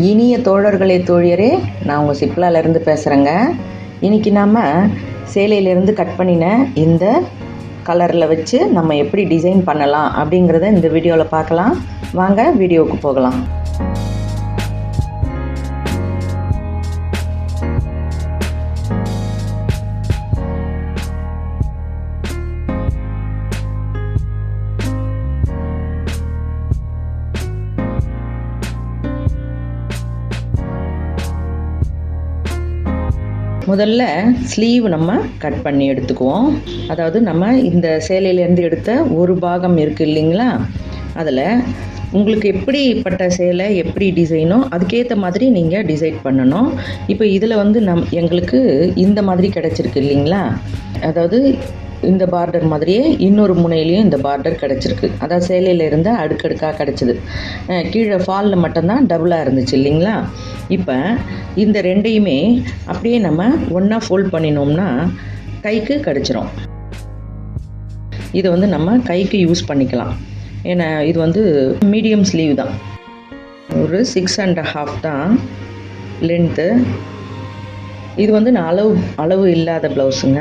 இனிய தோழர்களே தோழியரே, நான் உங்கள் சிப்லாலேருந்து பேசுகிறேங்க. இன்றைக்கி நாம் சேலையிலேருந்து கட் பண்ணின இந்த கலரில் வச்சு நம்ம எப்படி டிசைன் பண்ணலாம் அப்படிங்கிறத இந்த வீடியோவில் பார்க்கலாம். வாங்க வீடியோவுக்கு போகலாம். முதல்ல ஸ்லீவ் நம்ம கட் பண்ணி எடுத்துக்குவோம். அதாவது நம்ம இந்த சேலையிலேருந்து எடுத்த ஒரு பாகம் இருக்குது இல்லைங்களா, அதில் உங்களுக்கு எப்படிப்பட்ட சேலை எப்படி டிசைனோ அதுக்கேற்ற மாதிரி நீங்கள் டிசைட் பண்ணணும். இப்போ இதில் வந்து எங்களுக்கு இந்த மாதிரி கிடச்சிருக்கு இல்லைங்களா, அதாவது இந்த பார்டர் மாதிரியே இன்னொரு முனையிலையும் இந்த பார்டர் கிடச்சிருக்கு. அதாவது சேலையில் இருந்த அடுக்கடுக்காக கிடச்சிது. கீழே ஃபாலில் மட்டும்தான் டபுளாக இருந்துச்சு இல்லைங்களா. இப்போ இந்த ரெண்டையுமே அப்படியே நம்ம ஒன்றா ஃபோல்ட் பண்ணினோம்னா கைக்கு கிடச்சிரும். இதை வந்து நம்ம கைக்கு யூஸ் பண்ணிக்கலாம். ஏன்னா இது வந்து மீடியம் ஸ்லீவ் தான், ஒரு 6.5 தான் லென்த்து. இது வந்து நான் அளவு இல்லாத ப்ளவுஸுங்க,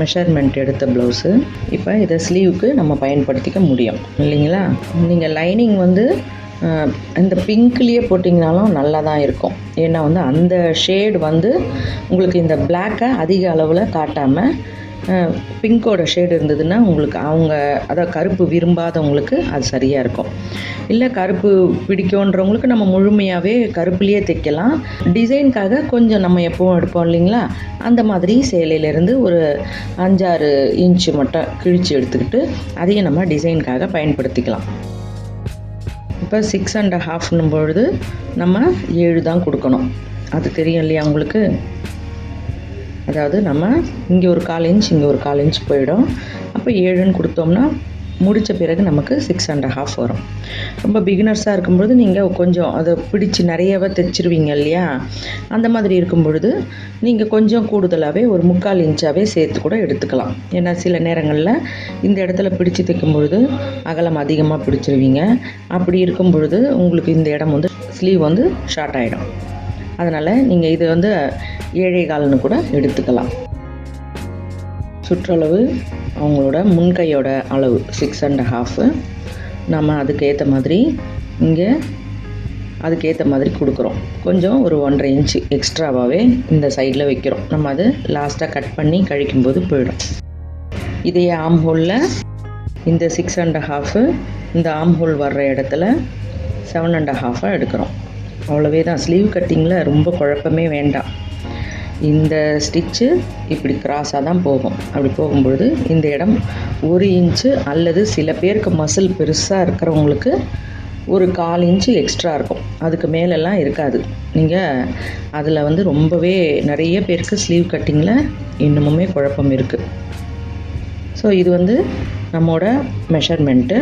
மெஷர்மெண்ட் எடுத்த ப்ளவுஸு. இப்போ இதை ஸ்லீவுக்கு நம்ம பயன்படுத்திக்க முடியும் இல்லைங்களா. நீங்கள் லைனிங் வந்து இந்த பிங்க்லேயே போட்டிங்கனாலும் நல்லா தான் இருக்கும். ஏன்னா வந்து அந்த ஷேடு வந்து உங்களுக்கு இந்த பிளாக்கை அதிக அளவில் காட்டாமல் பிங்கோட ஷேடு இருந்ததுன்னா உங்களுக்கு அதாவது கருப்பு விரும்பாதவங்களுக்கு அது சரியாக இருக்கும். இல்லை கருப்பு பிடிக்கும்ன்றவங்களுக்கு நம்ம முழுமையாகவே கருப்புலேயே தைக்கலாம். டிசைனுக்காக கொஞ்சம் நம்ம எப்பவும் எடுப்போம் இல்லைங்களா, அந்த மாதிரி சேலையிலேருந்து ஒரு 5-6 இன்ச்சு மட்டும் கிழிச்சு எடுத்துக்கிட்டு அதையும் நம்ம டிசைனுக்காக பயன்படுத்திக்கலாம். இப்போ 6.5 பொழுது நம்ம 7 தான் கொடுக்கணும். அது தெரியும் இல்லையா உங்களுக்கு. அதாவது நம்ம இங்கே ஒரு 1/4 இன்ச் இங்கே ஒரு 1/4 இன்ச் போயிடும். அப்போ 7ன்னு கொடுத்தோம்னா முடித்த பிறகு நமக்கு 6.5 வரும். ரொம்ப பிகினர்ஸாக இருக்கும்பொழுது நீங்கள் கொஞ்சம் அதை பிடிச்சி நிறையவே தைச்சிருவீங்க இல்லையா, அந்த மாதிரி இருக்கும் பொழுது நீங்கள் கொஞ்சம் கூடுதலாகவே ஒரு 3/4 இன்ச்சாகவே சேர்த்து கூட எடுத்துக்கலாம். ஏன்னா சில நேரங்களில் இந்த இடத்துல பிடிச்சி தைக்கும் பொழுது அகலம் அதிகமாக பிடிச்சிருவீங்க. அப்படி இருக்கும் பொழுது உங்களுக்கு இந்த இடம் வந்து ஸ்லீவ் வந்து ஷார்ட் ஆகிடும். அதனால் நீங்கள் இது வந்து 7.25 கூட எடுத்துக்கலாம். சுற்றளவு அவங்களோட முன்கையோட அளவு 6.5. நம்ம அதுக்கேற்ற மாதிரி இங்கே அதுக்கேற்ற மாதிரி கொடுக்குறோம். கொஞ்சம் ஒரு 1.5 இன்ச்சு எக்ஸ்ட்ராவாகவே இந்த சைடில் வைக்கிறோம். நம்ம அது லாஸ்ட்டாக கட் பண்ணி கழிக்கும்போது போயிடும். இதே ஆம் ஹோலில் இந்த 6.5 இந்த ஆம் ஹோல் வர்ற இடத்துல 7.5 எடுக்கிறோம். அவ்வளவே தான். ஸ்லீவ் கட்டிங்கில் ரொம்ப குழப்பமே வேண்டாம். இந்த ஸ்டிச்சு இப்படி கிராஸாக தான் போகும். அப்படி போகும்பொழுது இந்த இடம் 1 இன்ச்சு அல்லது சில பேருக்கு மசில் பெருசாக இருக்கிறவங்களுக்கு ஒரு 1/4 இன்ச்சு எக்ஸ்ட்ரா இருக்கும். அதுக்கு மேலெல்லாம் இருக்காது. நீங்கள் அதில் வந்து ரொம்பவே நிறைய பேருக்கு ஸ்லீவ் கட்டிங்கில் இன்னமுமே குழப்பம் இருக்குது. ஸோ இது வந்து நம்மளோட மெஷர்மெண்ட்டு.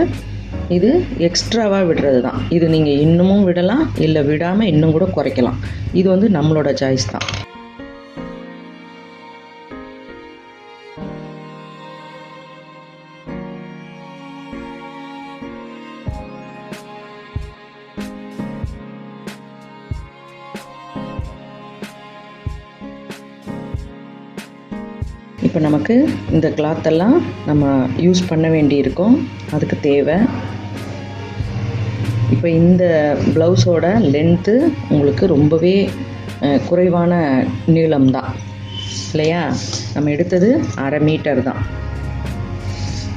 இது எக்ஸ்ட்ராவாக விடுறது தான். இது நீங்கள் இன்னமும் விடலாம், இல்லை விடாமல் இன்னும் கூட குறைக்கலாம். இது வந்து நம்மளோட சாய்ஸ் தான். இப்போ நமக்கு இந்த கிளாத்தெல்லாம் நம்ம யூஸ் பண்ண வேண்டியிருக்கும். அதுக்கு தேவை இப்போ இந்த ப்ளவுஸோட லென்த்து உங்களுக்கு ரொம்பவே குறைவான நீளம் தான் இல்லையா. நம்ம எடுத்தது 1/2 மீட்டர் தான்.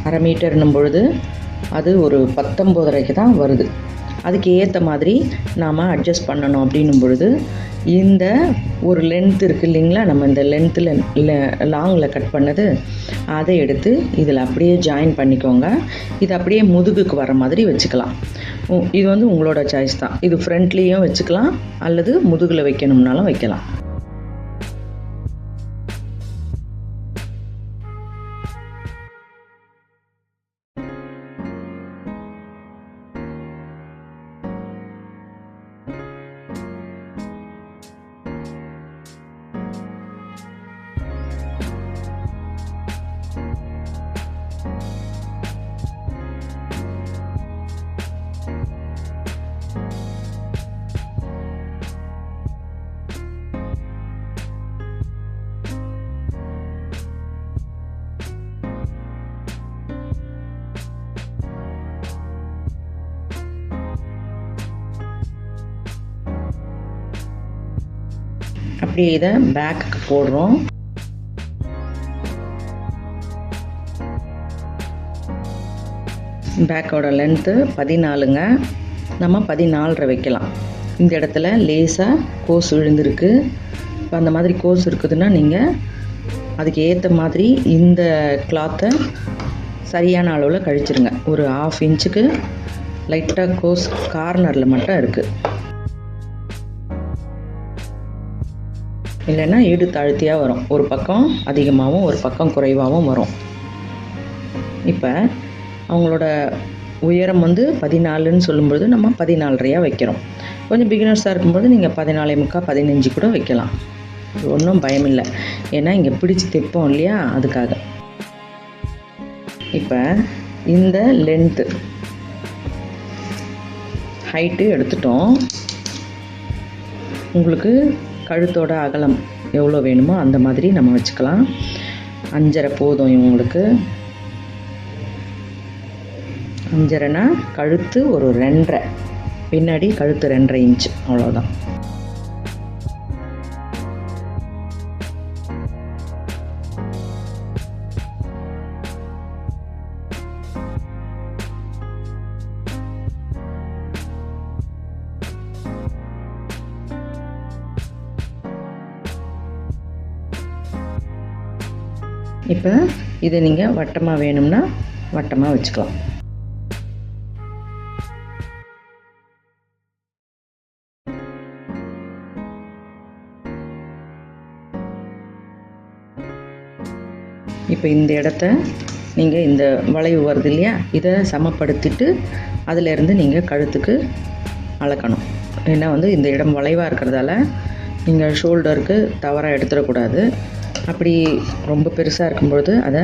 1/2 மீட்டர்னும் பொழுது அது ஒரு 19.5 தான் வருது. அதுக்கு ஏற்ற மாதிரி நாம் அட்ஜஸ்ட் பண்ணணும். அப்படின்னும் பொழுது இந்த ஒரு லென்த் இருக்குது இல்லைங்களா, நம்ம இந்த லென்த்தில் லாங்கில் கட் பண்ணது அதை எடுத்து இதில் அப்படியே ஜாயின் பண்ணிக்கோங்க. இது அப்படியே முதுகுக்கு வர மாதிரி வச்சுக்கலாம். இது வந்து உங்களோட சாய்ஸ் தான். இது ஃப்ரண்ட்லேயும் வச்சுக்கலாம் அல்லது முதுகில் வைக்கணும்னாலும் வைக்கலாம். அப்படியே இதை பேக்குக்கு போடுறோம். பேக்கோட லென்த்து 14ங்க. நம்ம 14.5 வைக்கலாம். இந்த இடத்துல லேசாக கோஸ் விழுந்திருக்கு. இப்போ அந்த மாதிரி கோஸ் இருக்குதுன்னா நீங்கள் அதுக்கு ஏற்ற மாதிரி இந்த கிளாத்தை சரியான அளவில் கழிச்சிருங்க. ஒரு 1/2 இன்ச்சுக்கு லைட்டாக கோஸ் கார்னரில் மட்டும் இருக்குது. இல்லைன்னா ஈடு தாழ்த்தியாக வரும். ஒரு பக்கம் அதிகமாகவும் ஒரு பக்கம் குறைவாகவும் வரும். இப்போ அவங்களோட உயரம் வந்து 14ன்னு சொல்லும்போது நம்ம 14.5 வைக்கிறோம். கொஞ்சம் பிகினர்ஸாக இருக்கும்போது நீங்கள் 14.75 15 கூட வைக்கலாம். ஒன்றும் பயம் இல்லை. ஏன்னா இங்கே பிடிச்சி தைப்போம் இல்லையா, அதுக்காக. இப்போ இந்த லென்த்து ஹைட்டு எடுத்துட்டோம். உங்களுக்கு கழுத்தோட அகலம் எவ்வளோ வேணுமோ அந்த மாதிரி நம்ம வச்சுக்கலாம். 5.5 போதும் இவங்களுக்கு. 5.5னா கழுத்து ஒரு 2.5, பின்னாடி கழுத்து 2.5 இன்ச், அவ்வளோதான். இப்போ இதை நீங்கள் வட்டமாக வேணும்னா வட்டமாக வச்சுக்கலாம். இப்போ இந்த இடத்த நீங்கள் இந்த வளைவு வருது இல்லையா, இதை சமப்படுத்திட்டு அதிலேருந்து நீங்கள் கழுத்துக்கு அளக்கணும். ஏன்னா வந்து இந்த இடம் வளைவாக இருக்கிறதால நீங்கள் ஷோல்டருக்கு தவறாக எடுத்துடக்கூடாது. அப்படி ரொம்ப பெருசாக இருக்கும்பொழுது அதை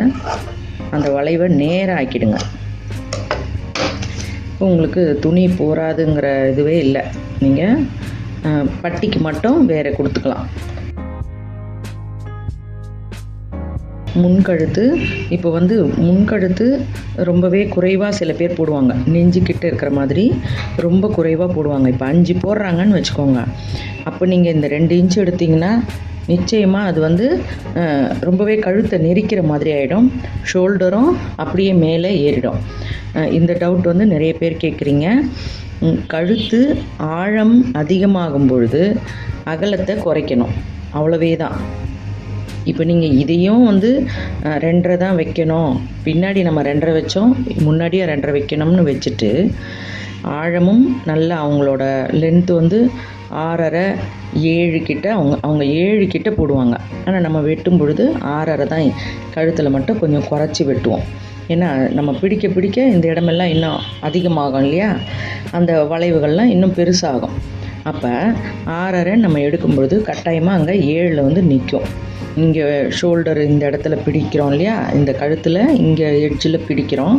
அந்த வளைவை நேராக ஆக்கிடுங்க. உங்களுக்கு துணி போராதுங்கிற இதுவே இல்லை. நீங்கள் பட்டிக்கு மட்டும் வேறு கொடுத்துக்கலாம். முன்கழுத்து இப்போ வந்து முன்கழுத்து ரொம்பவே குறைவாக சில பேர் போடுவாங்க. நெஞ்சுக்கிட்ட இருக்கிற மாதிரி ரொம்ப குறைவாக போடுவாங்க. இப்போ 5 போடுறாங்கன்னு வச்சுக்கோங்க. அப்போ நீங்கள் இந்த 2 இன்ச்சு எடுத்திங்கன்னா நிச்சயமாக அது வந்து ரொம்பவே கழுத்தை நெரிக்கிற மாதிரி ஆகிடும். ஷோல்டரும் அப்படியே மேலே ஏறிடும். இந்த டவுட் வந்து நிறைய பேர் கேட்குறீங்க. கழுத்து ஆழம் அதிகமாகும் பொழுது அகலத்தை குறைக்கணும், அவ்வளவே தான். இப்போ நீங்கள் இதையும் வந்து 2.5 தான் வைக்கணும், பின்னாடி நம்ம 2.5 வச்சோம், முன்னாடியே 2.5 வைக்கணும்னு வச்சுட்டு ஆழமும் நல்ல அவங்களோட லென்த்து வந்து 6.5 7 கிட்ட அவங்க 7 கிட்ட போடுவாங்க. ஆனால் நம்ம வெட்டும் பொழுது 6.5 தான் கழுத்தில் மட்டும் கொஞ்சம் குறைச்சி வெட்டுவோம். ஏன்னா நம்ம பிடிக்க பிடிக்க இந்த இடமெல்லாம் இன்னும் அதிகமாகும் இல்லையா, அந்த வளைவுகள்லாம் இன்னும் பெருசாகும். அப்போ 6.5 நம்ம எடுக்கும்பொழுது கட்டாயமாக அங்கே 7 வந்து நிற்கும். இங்கே ஷோல்டர் இந்த இடத்துல பிடிக்கிறோம் இல்லையா, இந்த கழுத்தில் இங்கே எட்ஜில் பிடிக்கிறோம்.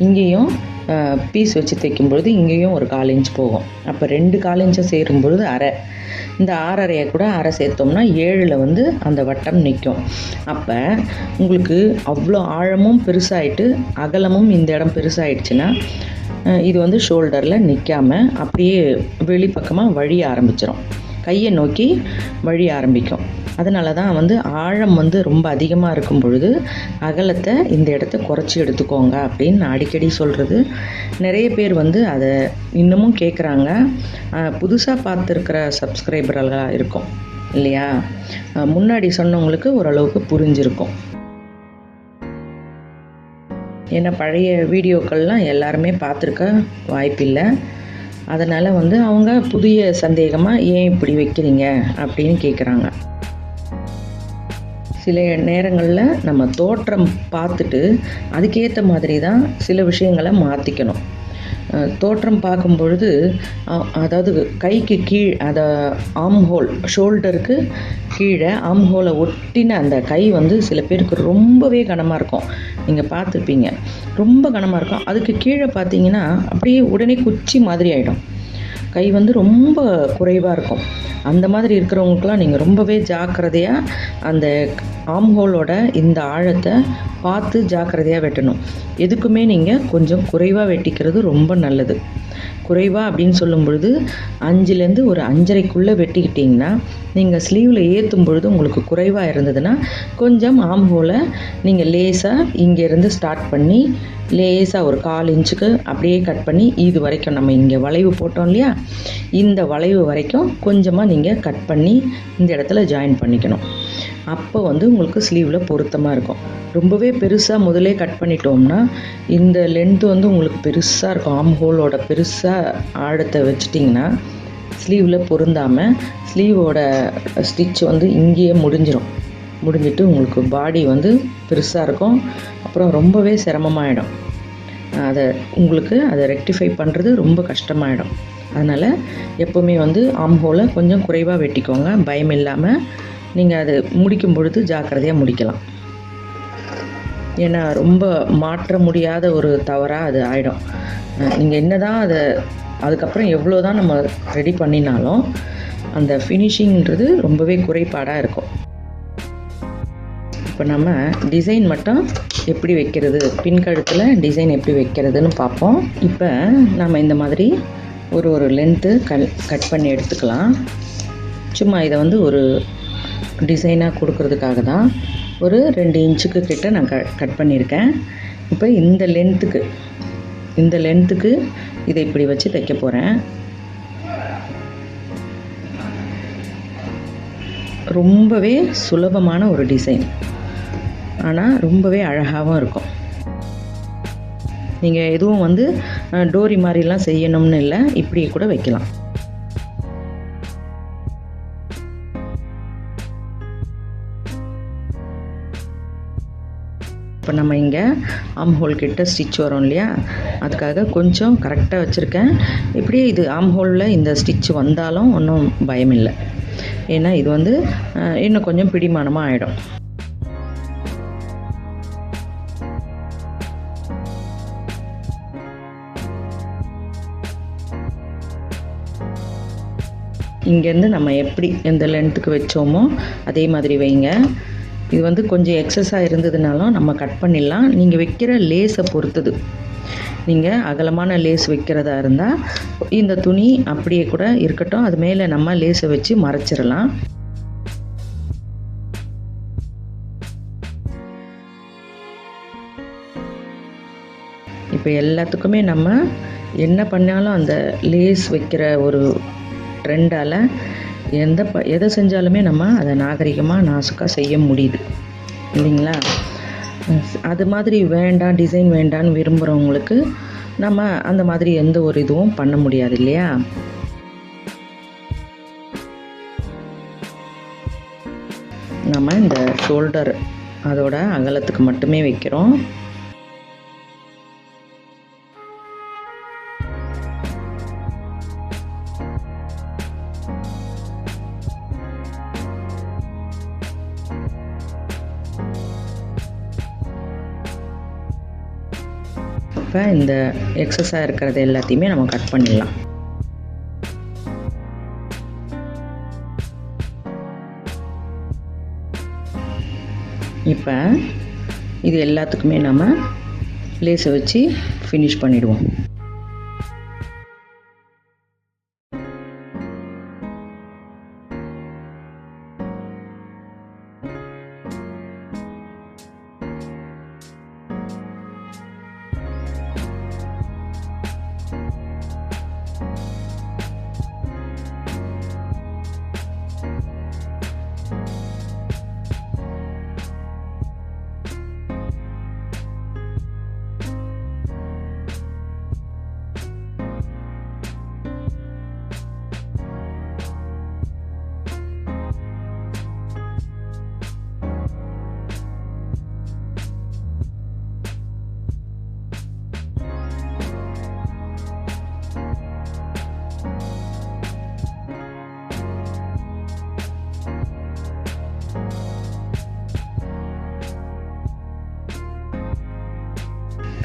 இங்கேயும் பீஸ் வச்சு தைக்கும்பொழுது இங்கேயும் ஒரு 1/4 இன்ச் போகும். அப்போ 2 1/4 இன்ச்சை சேரும்பொழுது 1/2. இந்த 6.5 கூட 1/2 சேர்த்தோம்னா 7 வந்து அந்த வட்டம் நிற்கும். அப்போ உங்களுக்கு அவ்வளோ ஆழமும் பெருசாகிட்டு அகலமும் இந்த இடம் பெருசாகிடுச்சுன்னா இது வந்து ஷோல்டரில் நிற்காமல் அப்படியே வெளிப்பக்கமாக வழிய ஆரம்பிச்சிடும், கையை நோக்கி வழி ஆரம்பிக்கும். அதனால தான் வந்து ஆழம் வந்து ரொம்ப அதிகமாக இருக்கும் பொழுது அகலத்தை இந்த இடத்த குறைச்சி எடுத்துக்கோங்க அப்படின்னு நான் அடிக்கடி சொல்கிறது. நிறைய பேர் வந்து அதை இன்னமும் கேட்குறாங்க. புதுசாக பார்த்துருக்கிற சப்ஸ்கிரைபர்களாக இருக்கும் இல்லையா, முன்னாடி சொன்னவங்களுக்கு ஓரளவுக்கு புரிஞ்சிருக்கும். ஏன்னா பழைய வீடியோக்கள்லாம் எல்லாருமே பார்த்துருக்க வாய்ப்பில்லை. அதனால் வந்து அவங்க புதிய சந்தேகமாக ஏன் இப்படி வைக்கிறீங்க அப்படின்னு கேட்குறாங்க. சில நேரங்களில் நம்ம தோற்றம் பார்த்துட்டு அதுக்கேற்ற மாதிரி தான் சில விஷயங்களை மாற்றிக்கணும். தோற்றம் பார்க்கும் பொழுது அதாவது கைக்கு கீழ் அதை ஆம்ஹோல் ஷோல்டருக்கு கீழே ஆம்ஹோலை ஒட்டின அந்த கை வந்து சில பேருக்கு ரொம்பவே கனமாக இருக்கும். நீங்கள் பார்த்துருப்பீங்க, ரொம்ப கனமாக இருக்கும். அதுக்கு கீழே பார்த்தீங்கன்னா அப்படியே உடனே குச்சி மாதிரி ஆகிடும். கை வந்து ரொம்ப குறைவாக இருக்கும். அந்த மாதிரி இருக்கிறவங்களுக்குலாம் நீங்கள் ரொம்பவே ஜாக்கிரதையாக அந்த ஆம்ஹோலோட இந்த ஆழத்தை பார்த்து ஜாக்கிரதையாக வெட்டணும். எதுக்குமே நீங்கள் கொஞ்சம் குறைவாக வெட்டிக்கிறது ரொம்ப நல்லது. குறைவாக அப்படின்னு சொல்லும் பொழுது 5லேருந்து ஒரு 5.5க்குள்ளே வெட்டிக்கிட்டிங்கன்னா நீங்கள் ஸ்லீவில் ஏற்றும் பொழுது உங்களுக்கு குறைவாக இருந்ததுன்னா கொஞ்சம் ஆம்ஹோலை நீங்கள் லேசாக இங்கேருந்து ஸ்டார்ட் பண்ணி லேசாக ஒரு 1/4 இன்ச்சுக்கு அப்படியே கட் பண்ணி இது வரைக்கும் நம்ம இங்கே வளைவு போட்டோம் இல்லையா, இந்த வளைவு வரைக்கும் கொஞ்சமாக நீங்கள் கட் பண்ணி இந்த இடத்துல ஜாயின் பண்ணிக்கணும். அப்போ வந்து உங்களுக்கு ஸ்லீவில் பொருத்தமாக இருக்கும். ரொம்பவே பெருசாக முதலே கட் பண்ணிட்டோம்னா இந்த லென்த்து வந்து உங்களுக்கு பெருசாக இருக்கும். ஆம்ஹோலோட பெருசாக ஆழத்தை வச்சிட்டிங்கன்னா ஸ்லீவில் பொருந்தாமல் ஸ்லீவோட ஸ்டிச் வந்து இங்கேயே முடிஞ்சிட்டு உங்களுக்கு பாடி வந்து பெருசாக இருக்கும். அப்புறம் ரொம்பவே சிரமமாயிடும். அதை ரெக்டிஃபை பண்ணுறது ரொம்ப கஷ்டமாயிடும். அதனால் எப்போவுமே வந்து ஆம்ஹோலை கொஞ்சம் குறைவாக வெட்டிக்கோங்க. பயம் இல்லாமல் நீங்கள் அது முடிக்கும் பொழுது ஜாக்கிரதையாக முடிக்கலாம். ஏன்னா ரொம்ப மாற்ற முடியாத ஒரு தவறாக அது ஆகிடும். நீங்கள் என்ன தான் அதுக்கப்புறம் எவ்வளோ தான் நம்ம ரெடி பண்ணினாலும் அந்த ஃபினிஷிங்கிறது ரொம்பவே குறைபாடாக இருக்கும். இப்போ நம்ம டிசைன் மட்டும் எப்படி வைக்கிறது, பின்கழுத்தில் டிசைன் எப்படி வைக்கிறதுன்னு பார்ப்போம். இப்போ நம்ம இந்த மாதிரி ஒரு லென்த்து கட் பண்ணி எடுத்துக்கலாம். சும்மா இதை வந்து ஒரு டிசைனாக கொடுக்கறதுக்காக தான் ஒரு 2 இன்ச்சுக்கு கிட்ட நான் கட் பண்ணியிருக்கேன். இப்போ இந்த லென்த்துக்கு இதை இப்படி வச்சு தைக்க போகிறேன். ரொம்பவே சுலபமான ஒரு டிசைன், ஆனால் ரொம்பவே அழகாகவும் இருக்கும். நீங்கள் எதுவும் வந்து டோரி மாதிரிலாம் செய்யணும்னு இல்லை, இப்படியே கூட வைக்கலாம். இப்போ நம்ம இங்கே ஆம்ஹோல் கிட்ட ஸ்டிச் வரும் இல்லையா, அதுக்காக கொஞ்சம் கரெக்டாக வச்சுருக்கேன். இப்படியே இது ஆம்ஹோலில் இந்த ஸ்டிச் வந்தாலும் ஒன்றும் பயம் இல்லை. ஏன்னா இது வந்து இன்னும் கொஞ்சம் பிடிமானமாக ஆகிடும். இங்கேருந்து நம்ம எப்படி எந்த லென்த்துக்கு வச்சோமோ அதே மாதிரி வைங்க. இது வந்து கொஞ்சம் எக்ஸஸாக இருந்ததுனாலும் நம்ம கட் பண்ணிடலாம். நீங்கள் வைக்கிற லேஸை பொறுத்தது. நீங்கள் அகலமான லேஸ் வைக்கிறதா இருந்தால் இந்த துணி அப்படியே கூட இருக்கட்டும், அது மேலே நம்ம லேஸை வச்சு மறைச்சிடலாம். இப்போ எல்லாத்துக்குமே நம்ம என்ன பண்ணாலும் அந்த லேஸ் வைக்கிற ஒரு ட்ரெண்டால் எதை செஞ்சாலுமே நம்ம அதை நாகரிகமாக நாசுக்காக செய்ய முடியுது இல்லைங்களா. அது மாதிரி வேண்டாம், டிசைன் வேண்டான்னு விரும்புகிறவங்களுக்கு நம்ம அந்த மாதிரி எந்த ஒரு இதுவும் பண்ண முடியாது இல்லையா. நம்ம இந்த ஷோல்டர் அதோட அகலத்துக்கு மட்டுமே வைக்கிறோம். இப்போ இந்த எக்ஸஸாக இருக்கிறது எல்லாத்தையுமே நம்ம கட் பண்ணிடலாம். இப்போ இது எல்லாத்துக்குமே நம்ம லேஸை வச்சு ஃபினிஷ் பண்ணிடுவோம்.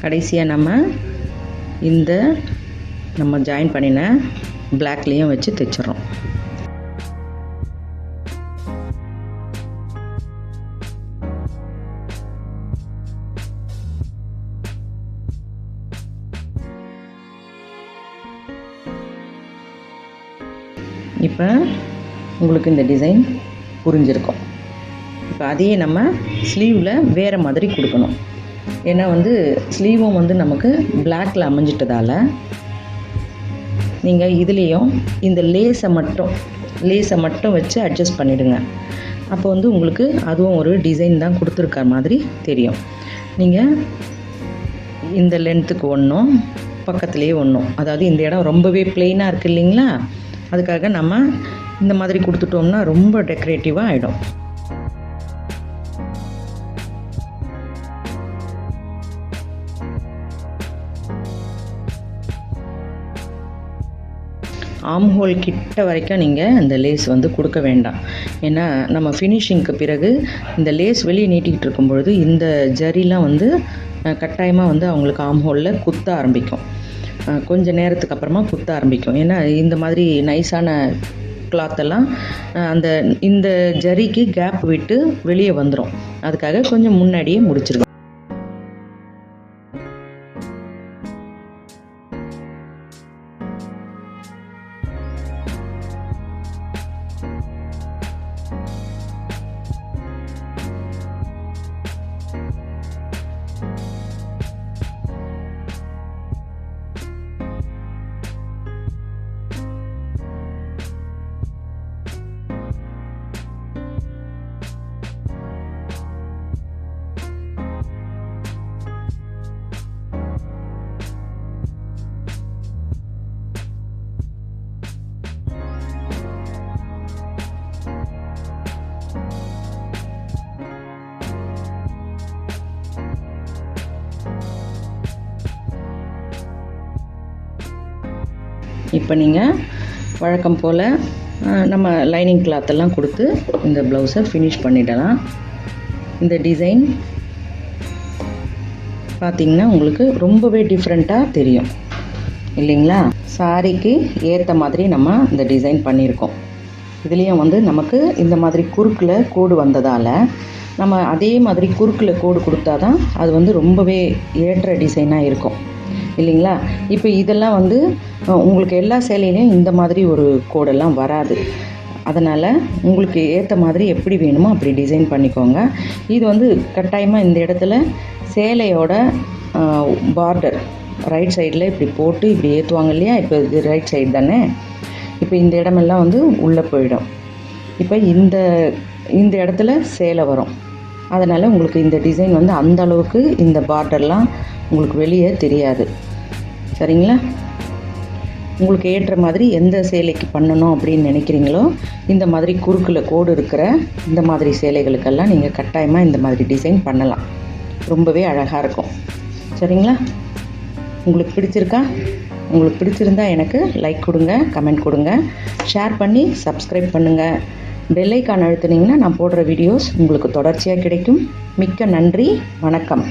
கடைசியாக நம்ம ஜாயின் பண்ணின பிளாக்லேயும் வச்சு தைச்சிட்றோம். இப்போ உங்களுக்கு இந்த டிசைன் புரிஞ்சிருக்கும். இப்போ அதையே நம்ம ஸ்லீவில் வேறு மாதிரி கொடுக்கணும். ஏன்னா ஸ்லீவும் நமக்கு பிளாக்கில் அமைஞ்சிட்டதால் நீங்கள் இதுலேயும் இந்த லேஸை மட்டும் வச்சு அட்ஜஸ்ட் பண்ணிவிடுங்க. அப்போ உங்களுக்கு அதுவும் ஒரு டிசைன் தான் கொடுத்துருக்க மாதிரி தெரியும். நீங்கள் இந்த லென்த்துக்கு ஒன்றும் பக்கத்துலேயே ஒன்றும், அதாவது இந்த இடம் ரொம்பவே பிளெயினாக இருக்குது இல்லைங்களா, அதுக்காக நம்ம இந்த மாதிரி கொடுத்துட்டோம்னா ரொம்ப டெக்கரேட்டிவாக ஆகிடும். ஆம் ஹோல் கிட்ட வரைக்கும் நீங்கள் இந்த லேஸ் கொடுக்க வேண்டாம். ஏன்னா நம்ம ஃபினிஷிங்க்கு பிறகு இந்த லேஸ் வெளியே நீட்டிக்கிட்டு இருக்கும் பொழுது இந்த ஜரிலாம் கட்டாயமாக அவங்களுக்கு ஆம் ஹோலில் குத்த ஆரம்பிக்கும். கொஞ்சம் நேரத்துக்கு அப்புறமா குத்த ஆரம்பிக்கும். ஏன்னா இந்த மாதிரி நைஸான கிளாத்தெல்லாம் இந்த ஜரிக்கு கேப் விட்டு வெளியே வந்துடும். அதுக்காக கொஞ்சம் முன்னாடியே முடிச்சிருங்க. இப்போ நீங்கள் வழக்கம் போல் நம்ம லைனிங் கிளாத்தெல்லாம் கொடுத்து இந்த ப்ளவுஸை ஃபினிஷ் பண்ணிடலாம். இந்த டிசைன் பார்த்திங்கன்னா உங்களுக்கு ரொம்பவே டிஃப்ரெண்ட்டாக தெரியும் இல்லைங்களா. சாரிக்கு ஏற்ற மாதிரி நம்ம இந்த டிசைன் பண்ணியிருக்கோம். இதுலேயும் நமக்கு இந்த மாதிரி குறுக்கில் கோடு வந்ததால் நம்ம அதே மாதிரி குறுக்கில் கோடு கொடுத்தா தான் அது ரொம்பவே ஏற்ற டிசைனாக இருக்கும் இல்லைங்களா. இப்போ இதெல்லாம் உங்களுக்கு எல்லா சேலையிலையும் இந்த மாதிரி ஒரு கோடெல்லாம் வராது. அதனால் உங்களுக்கு ஏற்ற மாதிரி எப்படி வேணுமோ அப்படி டிசைன் பண்ணிக்கோங்க. இது கட்டாயமாக இந்த இடத்துல சேலையோட பார்டர் ரைட் சைடில் இப்படி போட்டு இப்படி ஏற்றுவாங்க இல்லையா. இப்போ இது ரைட் சைடு தானே. இப்போ இந்த இடமெல்லாம் உள்ளே போயிடும். இப்போ இந்த இடத்துல சேலை வரும். அதனால் உங்களுக்கு இந்த டிசைன் அந்த அளவுக்கு இந்த பார்டர்லாம் உங்களுக்கு வெளியே தெரியாது. சரிங்களா. உங்களுக்கு ஏற்ற மாதிரி எந்த சேலைக்கு பண்ணணும் அப்படின்னு நினைக்கிறீங்களோ இந்த மாதிரி குறுக்கில் கோடு இருக்கிற இந்த மாதிரி சேலைகளுக்கெல்லாம் நீங்கள் கட்டாயமாக இந்த மாதிரி டிசைன் பண்ணலாம். ரொம்பவே அழகாக இருக்கும். சரிங்களா. உங்களுக்கு பிடிச்சிருக்கா? உங்களுக்கு பிடிச்சிருந்தா எனக்கு லைக் கொடுங்க, கமெண்ட் கொடுங்க, ஷேர் பண்ணி சப்ஸ்கிரைப் பண்ணுங்கள். பெல் ஐக்கான் அழுத்துனீங்கன்னா நான் போடுற வீடியோஸ் உங்களுக்கு தொடர்ச்சியாக கிடைக்கும். மிக்க நன்றி. வணக்கம்.